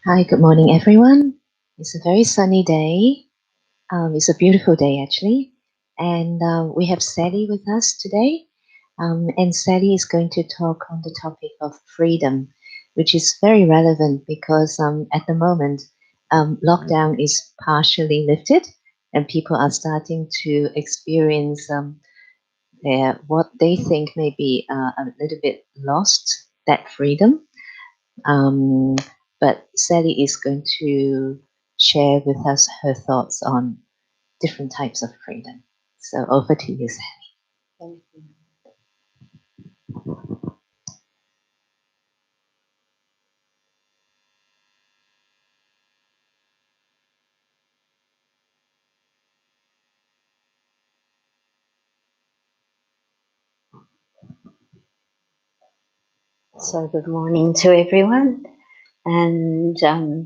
Hi, good morning, everyone. It's a very sunny day. It's a beautiful day, actually. And we have Sally with us today. And Sally is going to talk on the topic of freedom, which is very relevant because at the moment, lockdown is partially lifted and people are starting to experience what they think may be a little bit lost, that freedom. But Sally is going to share with us her thoughts on different types of freedom. So over to you, Sally. So good morning to everyone, and I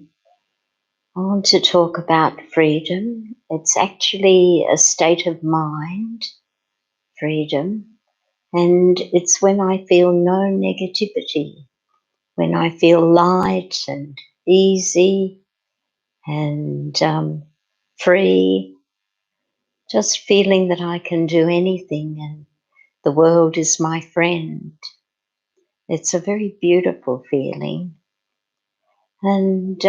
want to talk about freedom. It's actually a state of mind, freedom, and it's when I feel no negativity, when I feel light and easy and free, just feeling that I can do anything and the world is my friend. It's a very beautiful feeling. And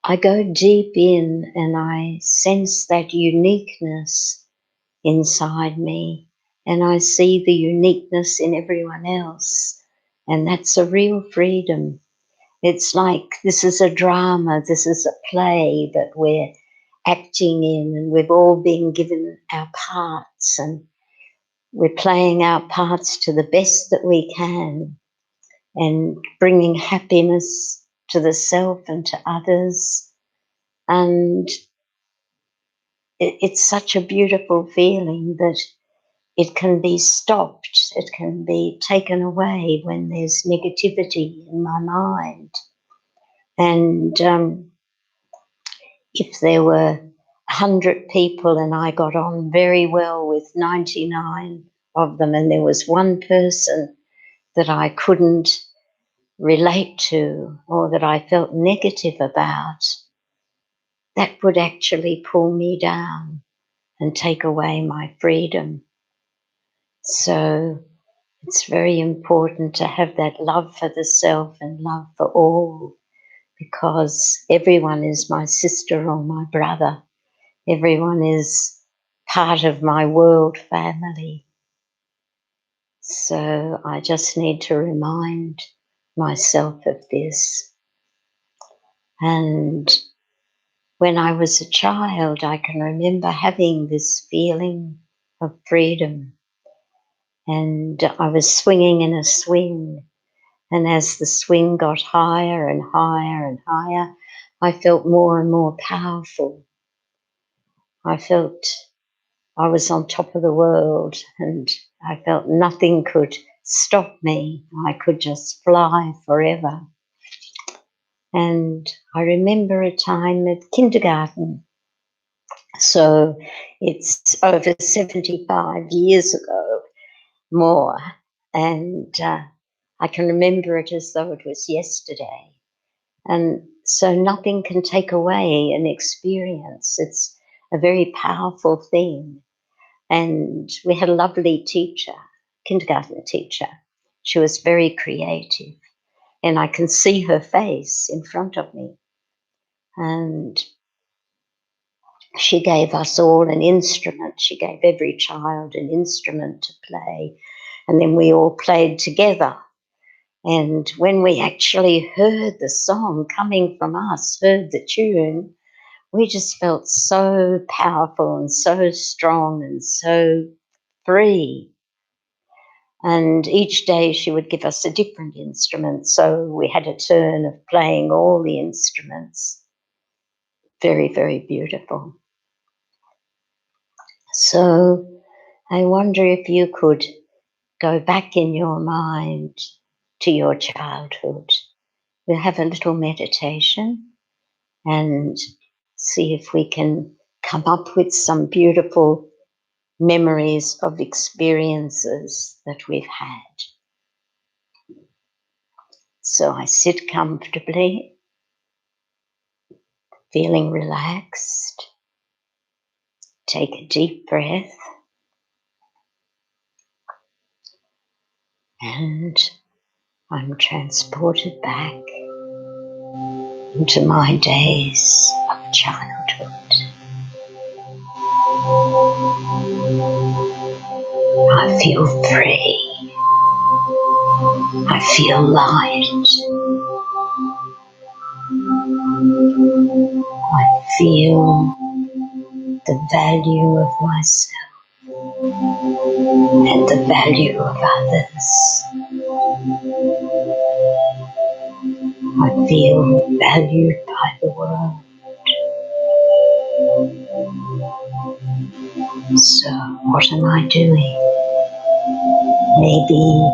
I go deep in and I sense that uniqueness inside me, and I see the uniqueness in everyone else, and that's a real freedom. It's like this is a drama, this is a play that we're acting in, and we've all been given our parts, and we're playing our parts to the best that we can and bringing happiness to the self and to others. And it's such a beautiful feeling that it can be stopped, it can be taken away when there's negativity in my mind. And if there were 100 people and I got on very well with 99 of them, and there was one person that I couldn't relate to or that I felt negative about, that would actually pull me down and take away my freedom. So it's very important to have that love for the self and love for all, because everyone is my sister or my brother. Everyone is part of my world family. So I just need to remind myself of this. And when I was a child, I can remember having this feeling of freedom. And I was swinging in a swing. And as the swing got higher and higher and higher, I felt more and more powerful. I felt I was on top of the world, and I felt nothing could stop me. I could just fly forever. And I remember a time at kindergarten. So it's over 75 years ago. more. And I can remember it as though it was yesterday. And so nothing can take away an experience. It's a very powerful thing. And we had a lovely teacher, kindergarten teacher. She was very creative. And I can see her face in front of me. And she gave us all an instrument. She gave every child an instrument to play. And then we all played together. And when we actually heard the song coming from us, heard the tune, we just felt so powerful and so strong and so free. And each day she would give us a different instrument. So we had a turn of playing all the instruments. Very, very beautiful. So I wonder if you could go back in your mind to your childhood. We'll have a little meditation and see if we can come up with some beautiful memories of experiences that we've had. So I sit comfortably, feeling relaxed. Take a deep breath and I'm transported back into my days of childhood. I feel free. I feel light. I feel the value of myself and the value of others. I feel valued by the world. So what am I doing? Maybe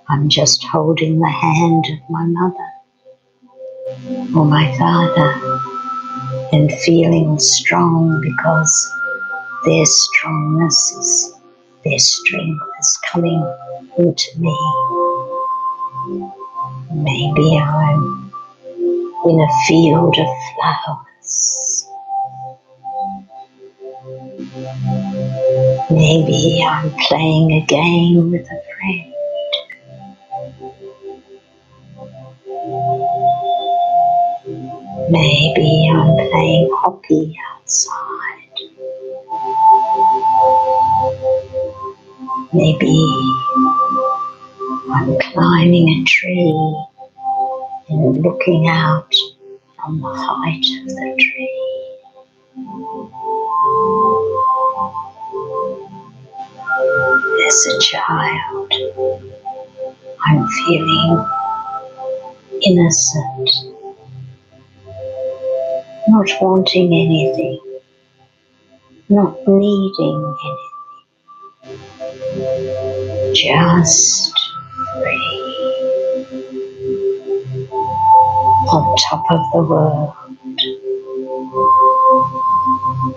I'm just holding the hand of my mother or my father and feeling strong because their strongness is, their strength is coming into me. Maybe I'm in a field of flowers. Maybe I'm playing a game with a friend. Maybe I'm playing hockey outside. Maybe I'm climbing a tree and looking out from the height of the tree. As a child, I'm feeling innocent, not wanting anything, not needing anything, just free, on top of the world,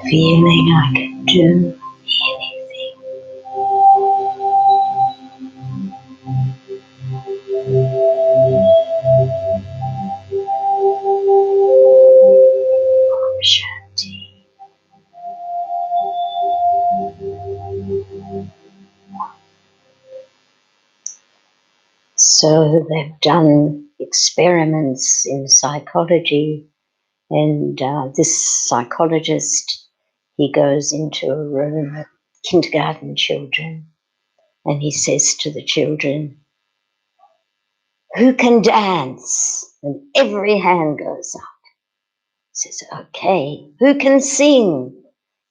feeling I can do anything. Shanti. So they've done experiments in psychology, and this psychologist, he goes into a room of kindergarten children and he says to the children, "Who can dance?" And every hand goes up. He says, "Okay." "Who can sing?"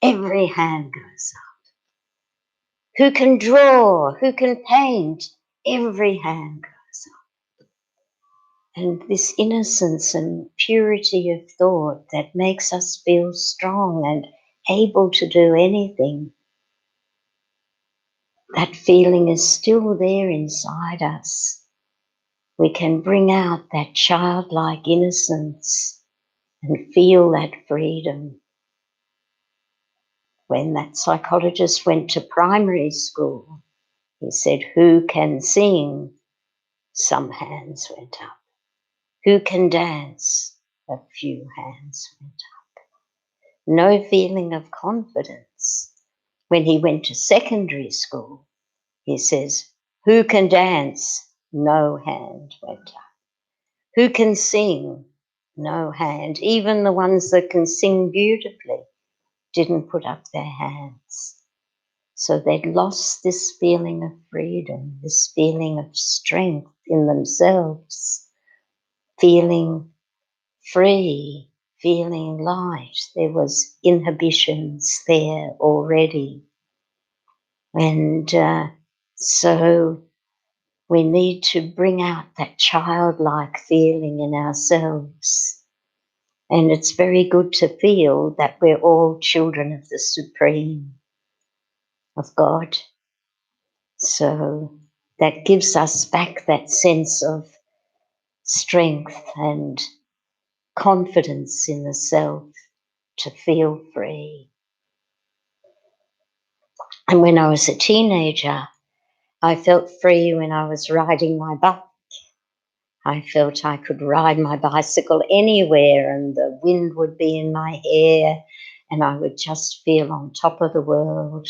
Every hand goes up. "Who can draw? Who can paint?" Every hand goes up. And this innocence and purity of thought that makes us feel strong and able to do anything, that feeling is still there inside us. We can bring out that childlike innocence and feel that freedom. When that psychologist went to primary school, He said, "Who can sing?" Some hands went up. "Who can dance?" A few hands went up. No feeling of confidence. When he went to secondary school, he says, "Who can dance?" No hand went up. "Who can sing?" No hand. Even the ones that can sing beautifully didn't put up their hands. So they'd lost this feeling of freedom, this feeling of strength in themselves, feeling free, feeling light. There was inhibitions there already. And so we need to bring out that childlike feeling in ourselves. And it's very good to feel that we're all children of the Supreme, of God. So that gives us back that sense of strength and confidence in the self to feel free. And when I was a teenager, I felt free when I was riding my bike. I felt I could ride my bicycle anywhere and the wind would be in my hair and I would just feel on top of the world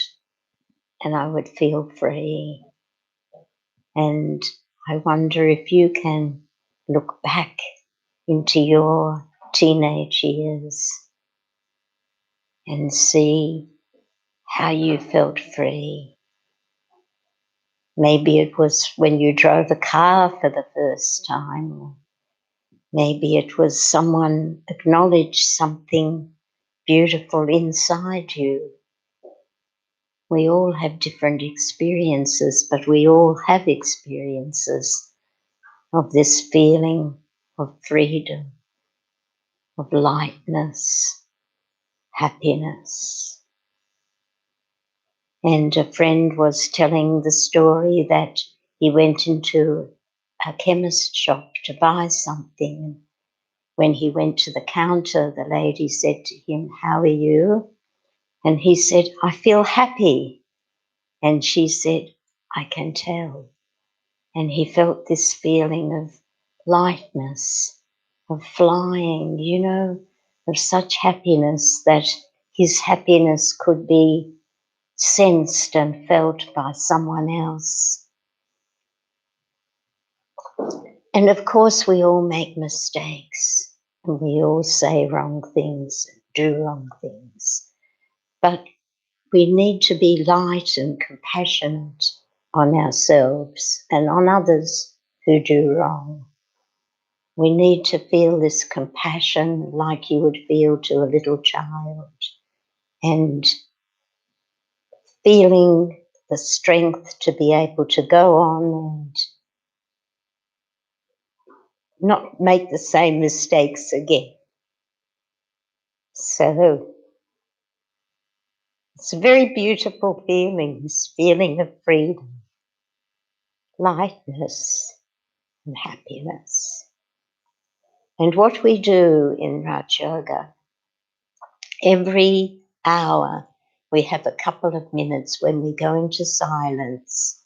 and I would feel free. And I wonder if you can look back into your teenage years and see how you felt free. Maybe it was when you drove a car for the first time, or maybe it was someone acknowledged something beautiful inside you. We all have different experiences, but we all have experiences of this feeling of freedom, of lightness, happiness. And a friend was telling the story that he went into a chemist shop to buy something. When he went to the counter, the lady said to him, "How are you?" And he said, "I feel happy." And she said, "I can tell." And he felt this feeling of lightness, of flying, you know, of such happiness that his happiness could be sensed and felt by someone else. And of course, we all make mistakes and we all say wrong things, do wrong things. But we need to be light and compassionate on ourselves and on others who do wrong. We need to feel this compassion like you would feel to a little child and feeling the strength to be able to go on and not make the same mistakes again. So it's a very beautiful feeling, this feeling of freedom, lightness and happiness. And what we do in Raj Yoga, every hour we have a couple of minutes when we go into silence.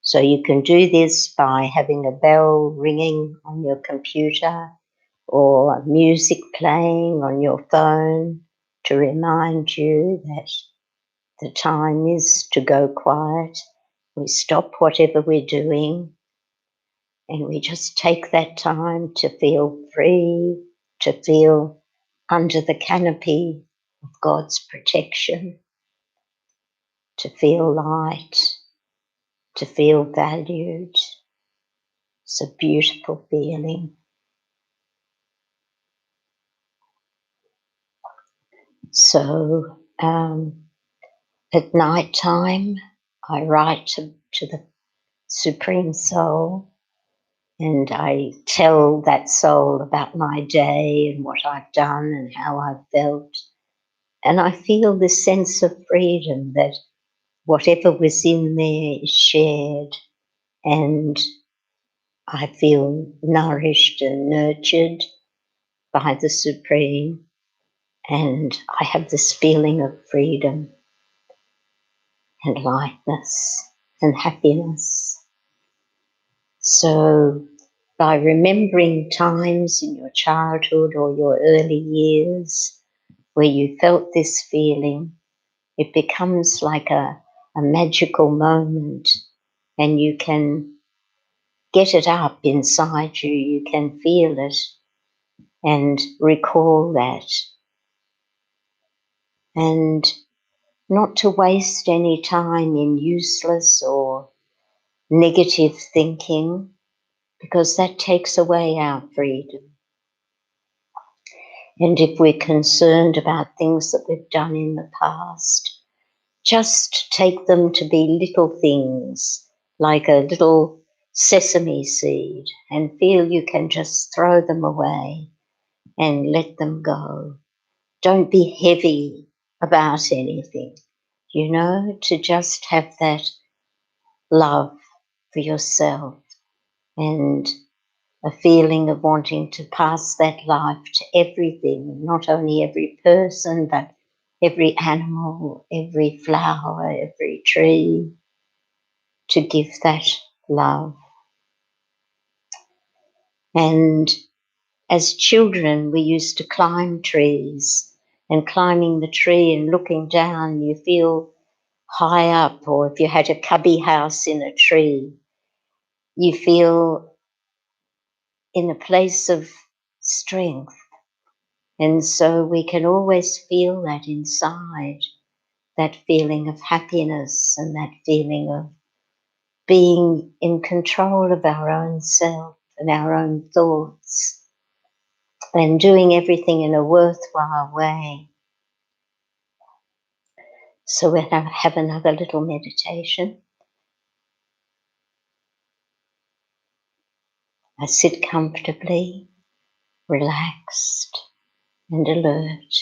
So you can do this by having a bell ringing on your computer or music playing on your phone to remind you that the time is to go quiet. We stop whatever we're doing and we just take that time to feel free, to feel under the canopy of God's protection, to feel light, to feel valued. It's a beautiful feeling. So at night time, I write to the Supreme Soul and I tell that soul about my day and what I've done and how I've felt. And I feel this sense of freedom that whatever was in there is shared and I feel nourished and nurtured by the Supreme and I have this feeling of freedom and lightness. and happiness. So by remembering times in your childhood or your early years where you felt this feeling, it becomes like a magical moment, and you can get it up inside you, you can feel it and recall that. And not to waste any time in useless or negative thinking, because that takes away our freedom. And if we're concerned about things that we've done in the past, just take them to be little things, like a little sesame seed, and feel you can just throw them away and let them go. Don't be heavy about anything, you know, to just have that love for yourself and a feeling of wanting to pass that life to everything, not only every person, but every animal, every flower, every tree, to give that love. And as children, we used to climb trees, and climbing the tree and looking down, you feel high up, or if you had a cubby house in a tree, you feel in a place of strength. And so we can always feel that inside, that feeling of happiness and that feeling of being in control of our own self and our own thoughts and doing everything in a worthwhile way. So we'll have another little meditation. I sit comfortably, relaxed and alert.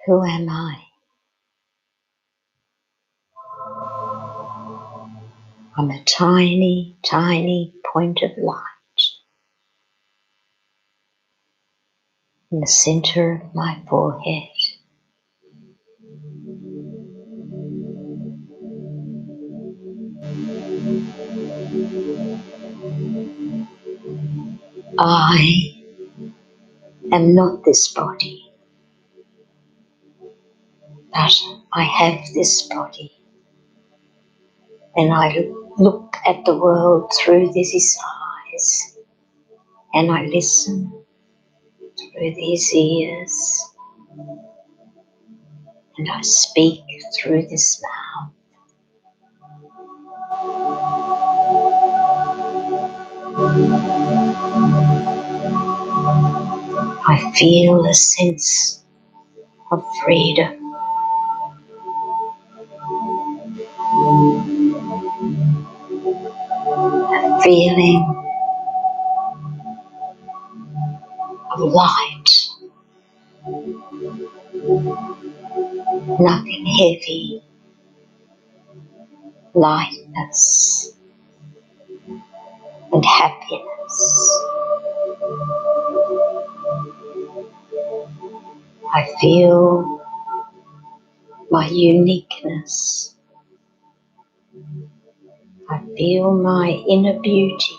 Who am I? I'm a tiny, tiny point of light in the center of my forehead. I am not this body, but I have this body, and I look at the world through these eyes, and I listen through these ears, and I speak through this mouth. I feel a sense of freedom. A feeling of light, nothing heavy, lightness and happiness. I feel my uniqueness. I feel my inner beauty.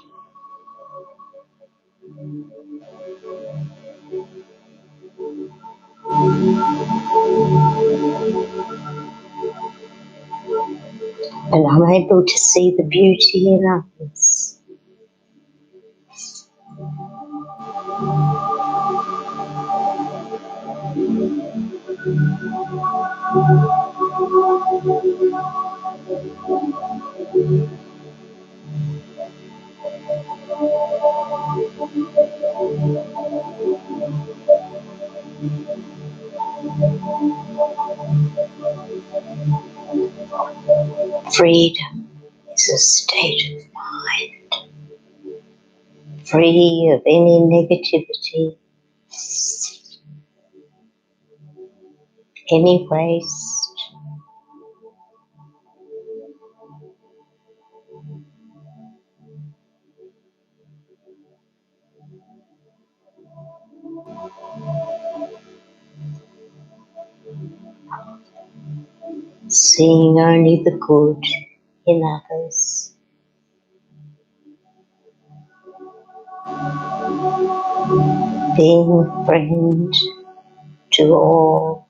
And I'm able to see the beauty in others. Freedom is a state of mind, free of any negativity, any waste. seeing only the good in others. Being a friend to all.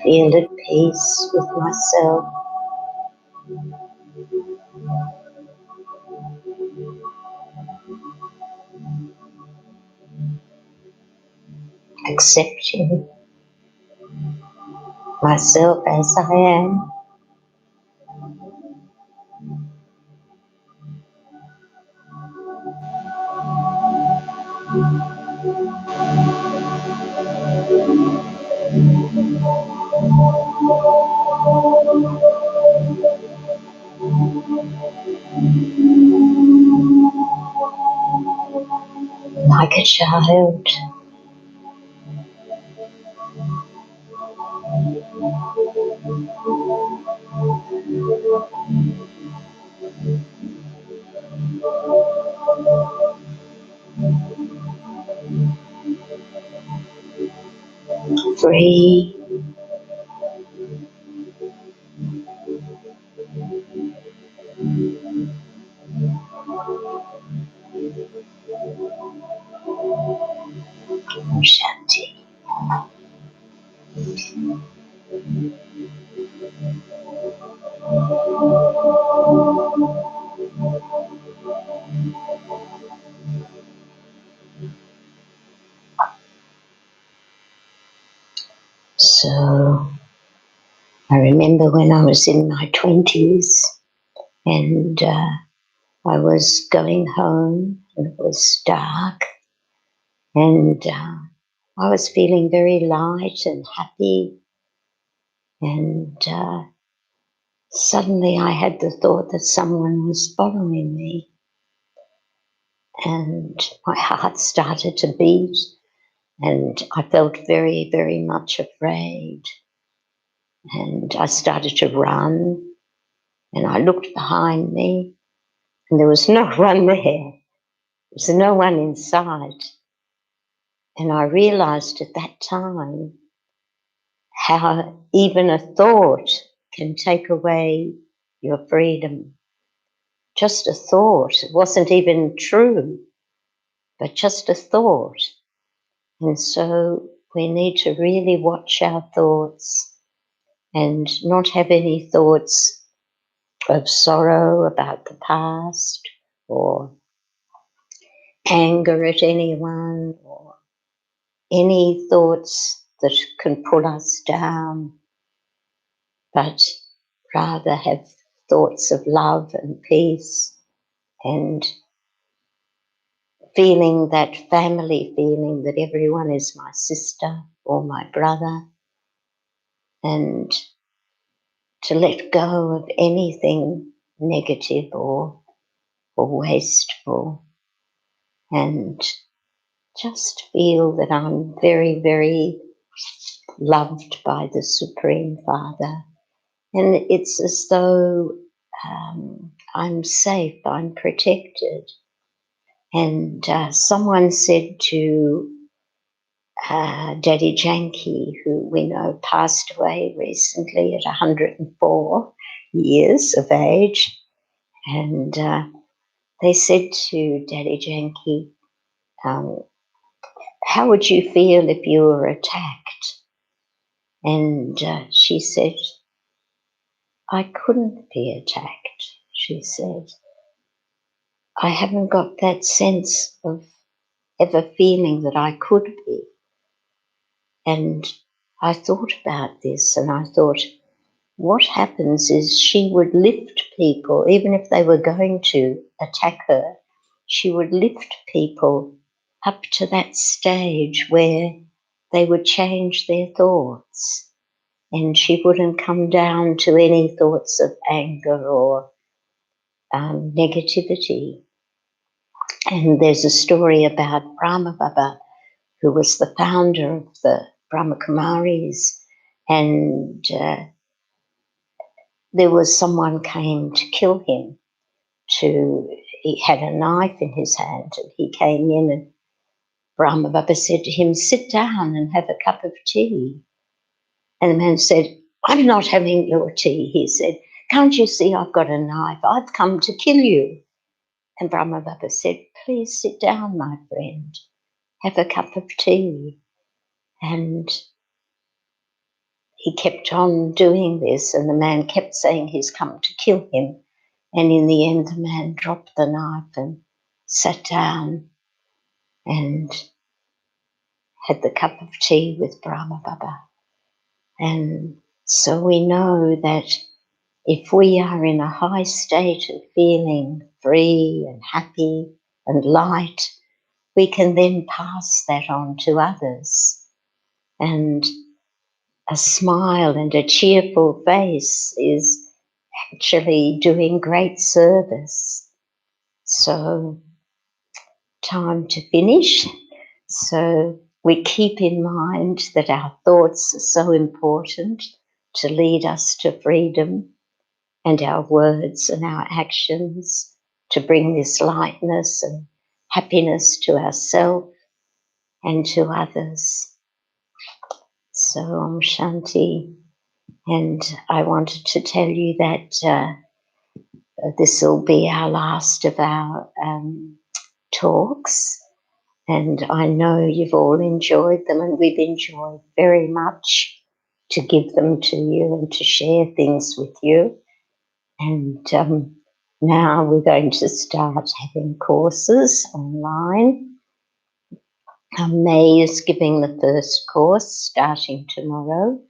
Feel at peace with myself. Accepting myself as I am. Like a child. Free. Shanti. So I remember when I was in my 20s and I was going home and it was dark and I was feeling very light and happy, and suddenly I had the thought that someone was following me, and my heart started to beat and I felt very, very much afraid, and I started to run and I looked behind me and there was no one there. There was no one in sight. And I realised at that time how even a thought can take away your freedom. Just a thought. It wasn't even true, but just a thought. And so we need to really watch our thoughts and not have any thoughts of sorrow about the past or anger at anyone or any thoughts that can pull us down, but rather have thoughts of love and peace and feeling that family feeling that everyone is my sister or my brother, and to let go of anything negative or wasteful, and just feel that I'm very, very loved by the Supreme Father. And it's as though I'm safe, I'm protected. And someone said to Daddy Janki, who we know passed away recently at 104 years of age, and they said to Daddy Janki, how would you feel if you were attacked? And she said, I couldn't be attacked, she said. I haven't got that sense of ever feeling that I could be. And I thought about this and I thought, what happens is she would lift people, even if they were going to attack her, she would lift people up to that stage where they would change their thoughts, and she wouldn't come down to any thoughts of anger or negativity. And there's a story about Brahma Baba, who was the founder of the Brahma Kumaris, and there was someone came to kill him. He had a knife in his hand, and he came in, and Brahma Baba said to him, "Sit down and have a cup of tea." And the man said, "I'm not having your tea." He said, "Can't you see I've got a knife? I've come to kill you." And Brahma Baba said, "Please sit down, my friend, have a cup of tea." And he kept on doing this, and the man kept saying he's come to kill him. And in the end, the man dropped the knife and sat down and had the cup of tea with Brahma Baba. And so we know that if we are in a high state of feeling free and happy and light, we can then pass that on to others. And a smile and a cheerful face is actually doing great service. So, time to finish. So, we keep in mind that our thoughts are so important to lead us to freedom, and our words and our actions to bring this lightness and happiness to ourselves and to others. So, Om Shanti. And I wanted to tell you that this will be our last of our talks. And I know you've all enjoyed them, and we've enjoyed very much to give them to you and to share things with you. And now we're going to start having courses online. May is giving the first course starting tomorrow,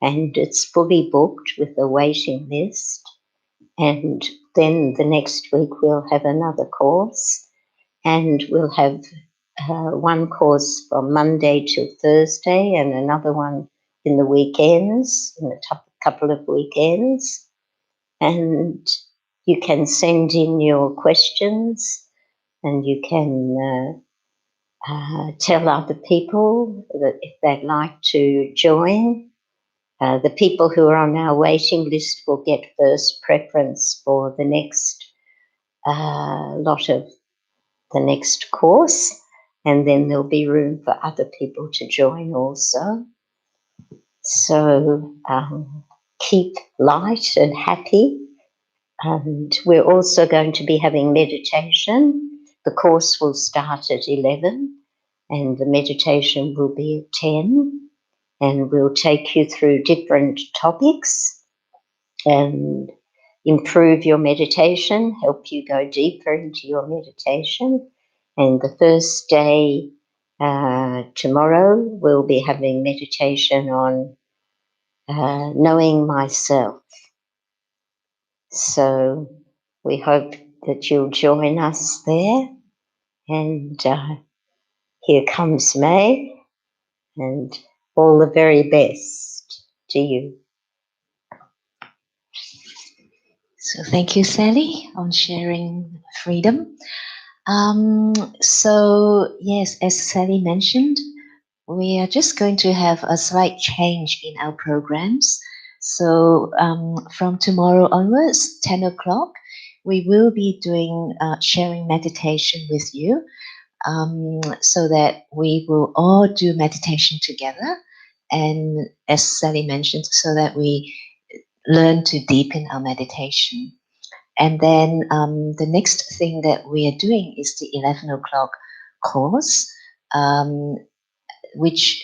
and it's fully booked with a waiting list. And then the next week we'll have another course, and we'll have one course from Monday to Thursday and another one in the weekends, in a couple of weekends. And you can send in your questions, and you can tell other people that if they'd like to join. The people who are on our waiting list will get first preference for the next lot of the next course, and then there'll be room for other people to join also. So keep light and happy. And we're also going to be having meditation. The course will start at 11 and the meditation will be at 10. And we'll take you through different topics and improve your meditation, help you go deeper into your meditation. And the first day, tomorrow, we'll be having meditation on knowing myself. So we hope that you'll join us there. And here comes May, and all the very best to you. So thank you, Sally, on sharing freedom. So yes, as Sally mentioned, we are just going to have a slight change in our programs. So from tomorrow onwards, 10 o'clock, we will be doing sharing meditation with you, so that we will all do meditation together. And as Sally mentioned, so that we learn to deepen our meditation. And then the next thing that we are doing is the 11 o'clock course, which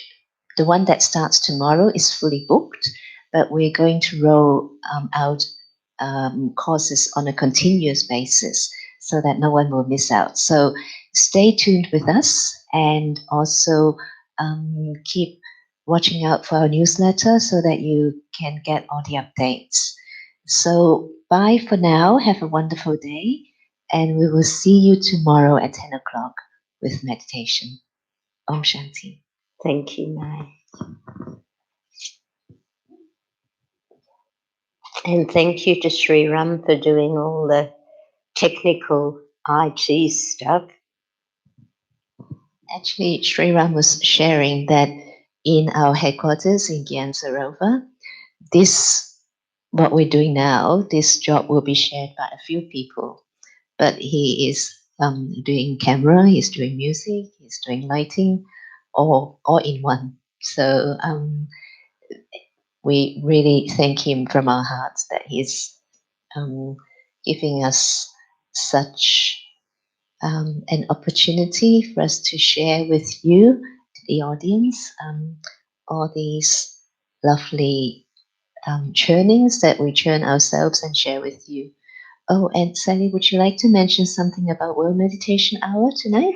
the one that starts tomorrow is fully booked, but we're going to roll out courses on a continuous basis so that no one will miss out. So stay tuned with us, and also keep watching out for our newsletter so that you can get all the updates. So bye for now. Have a wonderful day, and we will see you tomorrow at 10 o'clock with meditation. Om Shanti. Thank you, May. And thank you to Sri Ram for doing all the technical IT stuff. Actually, Sri Ram was sharing that in our headquarters in Gyan Sarovar, what we're doing now, this job will be shared by a few people. But he is doing camera, he's doing music, he's doing lighting, all in one. So we really thank him from our hearts that he's giving us such an opportunity for us to share with you, the audience, all these lovely churnings that we churn ourselves and share with you. Oh, and Sally, would you like to mention something about World Meditation Hour tonight?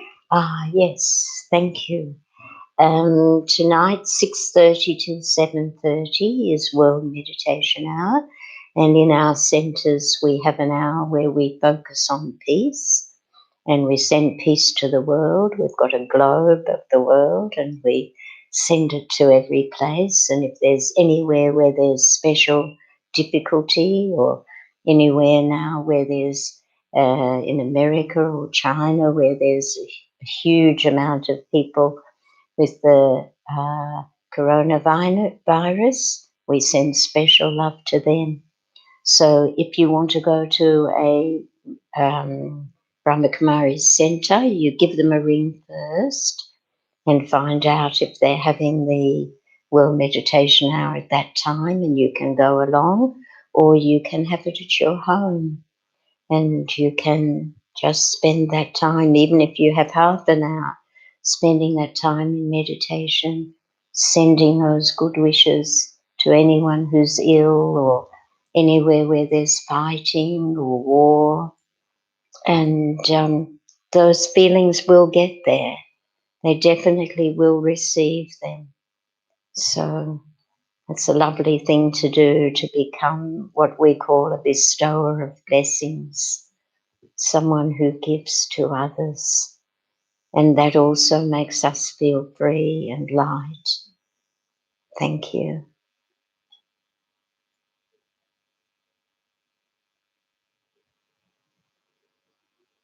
Yes, thank you. Tonight, 6:30 till 7:30 is World Meditation Hour. And in our centres, we have an hour where we focus on peace and we send peace to the world. We've got a globe of the world and we send it to every place. And if there's anywhere where there's special difficulty or anywhere now where there's in America or China where there's a huge amount of people with the coronavirus, we send special love to them. So if you want to go to a Brahmakumari centre, you give them a ring first and find out if they're having the World Meditation Hour at that time, and you can go along, or you can have it at your home and you can just spend that time, even if you have half an hour, spending that time in meditation, sending those good wishes to anyone who's ill or anywhere where there's fighting or war. And those feelings will get there. They definitely will receive them. So it's a lovely thing to do, to become what we call a bestower of blessings, someone who gives to others. And that also makes us feel free and light. Thank you.